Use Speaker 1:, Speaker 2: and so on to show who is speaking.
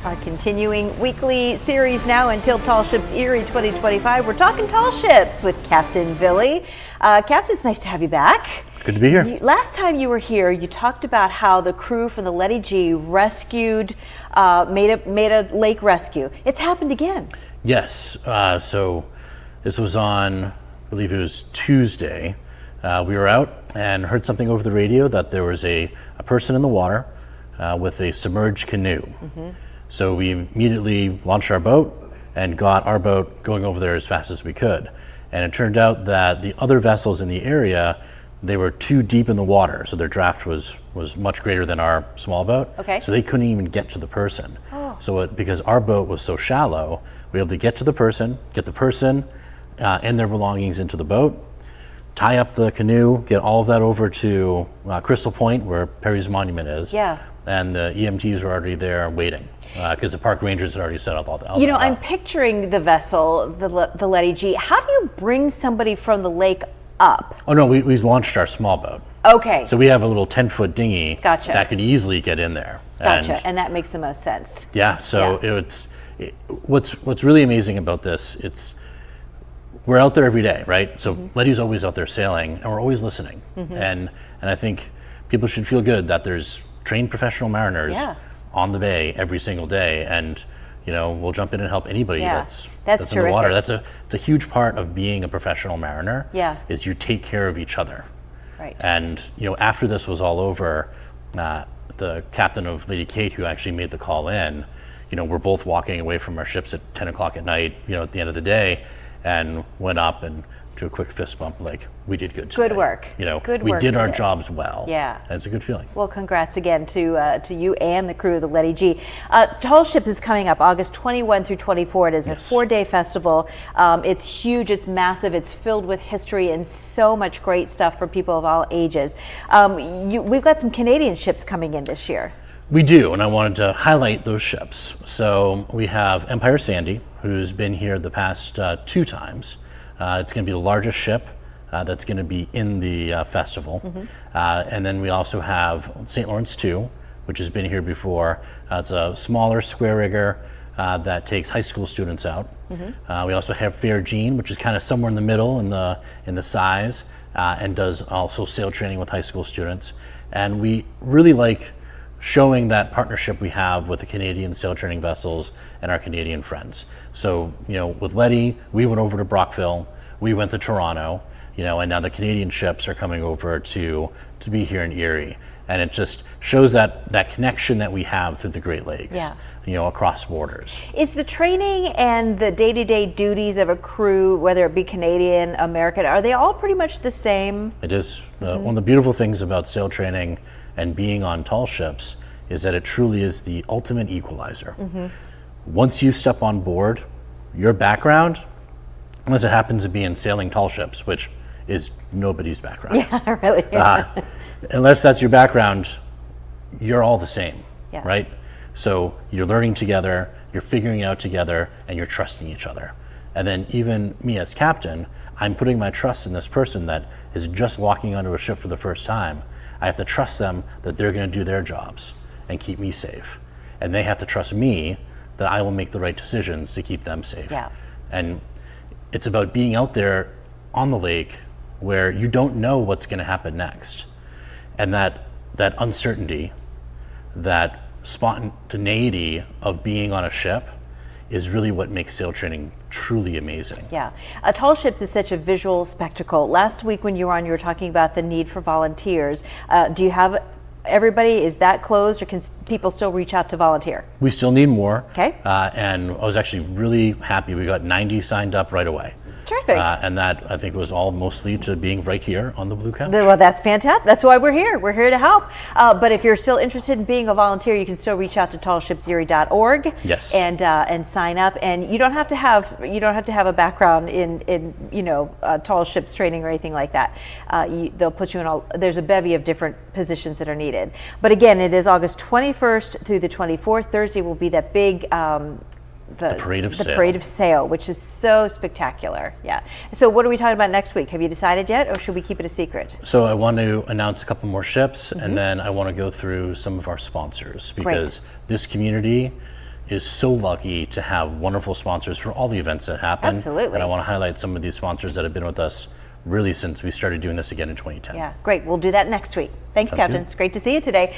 Speaker 1: Our continuing weekly series now until Tall Ships Erie 2025. We're talking tall ships with Captain Billy. Captain, it's nice to have you back.
Speaker 2: Good to be here.
Speaker 1: Last time you were here, you talked about how the crew from the Letty G rescued, made a lake rescue. It's happened again.
Speaker 2: Yes. So this was on, I believe it was Tuesday. We were out and heard something over the radio that there was a person in the water with a submerged canoe. Mm-hmm. So we immediately launched our boat and got our boat going over there as fast as we could. And it turned out that the other vessels in the area, they were too deep in the water, so their draft was much greater than our small boat.
Speaker 1: Okay.
Speaker 2: So they couldn't even get to the person.
Speaker 1: Oh.
Speaker 2: So because our boat was so shallow, we were able to get to the person, get the person and their belongings into the boat, tie up the canoe, get all of that over to Crystal Point, where Perry's Monument is.
Speaker 1: Yeah.
Speaker 2: And the EMTs were already there waiting because the park rangers had already set up all the.
Speaker 1: You know, I'm picturing the vessel, the Letty G. How do you bring somebody from the lake up?
Speaker 2: Oh no, we launched our small boat.
Speaker 1: Okay.
Speaker 2: So we have a little 10-foot dinghy.
Speaker 1: Gotcha.
Speaker 2: That could easily get in there.
Speaker 1: Gotcha, and that makes the most sense.
Speaker 2: Yeah. So what's really amazing about this, we're out there every day, right? So mm-hmm. Letty's always out there sailing, and we're always listening. Mm-hmm. And I think people should feel good that there's trained professional mariners on the bay every single day, and we'll jump in and help anybody that's in the water. It's a huge part of being a professional mariner.
Speaker 1: Yeah.
Speaker 2: Is you take care of each other.
Speaker 1: Right.
Speaker 2: And after this was all over, the captain of Lady Kate, who actually made the call in, we're both walking away from our ships at 10 o'clock at night, at the end of the day, and went up and do a quick fist bump, like, we did good today.
Speaker 1: Good work.
Speaker 2: Good work. We did our jobs well.
Speaker 1: Yeah.
Speaker 2: And it's a good feeling.
Speaker 1: Well, congrats again to you and the crew of the Letty G. Tall Ships is coming up August 21 through 24. It is a 4-day festival. It's huge, it's massive, it's filled with history and so much great stuff for people of all ages. We've got some Canadian ships coming in this year.
Speaker 2: We do, and I wanted to highlight those ships. So we have Empire Sandy, who's been here the past 2 times. It's going to be the largest ship that's going to be in the festival. Mm-hmm. And then we also have St. Lawrence 2, which has been here before. It's a smaller square rigger that takes high school students out. Mm-hmm. We also have Fair Jean, which is kind of somewhere in the middle in the size, and does also sail training with high school students. And we really like showing that partnership we have with the Canadian sail training vessels and our Canadian friends. So, with Letty, we went over to Brockville, we went to Toronto, and now the Canadian ships are coming over to be here in Erie. And it just shows that connection that we have through the Great Lakes, across borders.
Speaker 1: Is the training and the day-to-day duties of a crew, whether it be Canadian, American, are they all pretty much the same?
Speaker 2: It is. One of the beautiful things about sail training and being on tall ships is that it truly is the ultimate equalizer. Mm-hmm. Once you step on board, your background, unless it happens to be in sailing tall ships, which is nobody's background.
Speaker 1: Yeah, really.
Speaker 2: Unless that's your background, you're all the same,
Speaker 1: yeah.
Speaker 2: Right? So you're learning together, you're figuring it out together, and you're trusting each other. And then even me as captain, I'm putting my trust in this person that is just walking onto a ship for the first time. I have to trust them that they're going to do their jobs and keep me safe. And they have to trust me that I will make the right decisions to keep them safe.
Speaker 1: Yeah.
Speaker 2: And it's about being out there on the lake where you don't know what's going to happen next. And that uncertainty, that spontaneity of being on a ship is really what makes sail training truly amazing.
Speaker 1: Yeah. Tall Ships is such a visual spectacle. Last week when you were on, you were talking about the need for volunteers. Do you have everybody? Is that closed, or can people still reach out to volunteer?
Speaker 2: We still need more.
Speaker 1: Okay.
Speaker 2: And I was actually really happy. We got 90 signed up right away.
Speaker 1: Terrific.
Speaker 2: And that, I think, was all mostly to being right here on the Blue Couch.
Speaker 1: Well, that's fantastic. That's why we're here. We're here to help. But if you're still interested in being a volunteer, you can still reach out to tallshipserie.org.
Speaker 2: Yes.
Speaker 1: And sign up. And you don't have to have a background in tall ships training or anything like that. They'll put you in there's a bevy of different positions that are needed. But again, it is August 21st through the 24th. Thursday will be that big the Parade of Sail, which is so spectacular. Yeah. So what are we talking about next week? Have you decided yet, or should we keep it a secret?
Speaker 2: So I want to announce a couple more ships, and then I want to go through some of our sponsors, because this community, is so lucky to have wonderful sponsors for all the events that happen.
Speaker 1: Absolutely.
Speaker 2: And I want to highlight some of these sponsors that have been with us really since we started doing this again in 2010.
Speaker 1: Yeah, great. We'll do that next week. Thanks,
Speaker 2: Sounds
Speaker 1: Captain.
Speaker 2: good.
Speaker 1: It's great to see you today.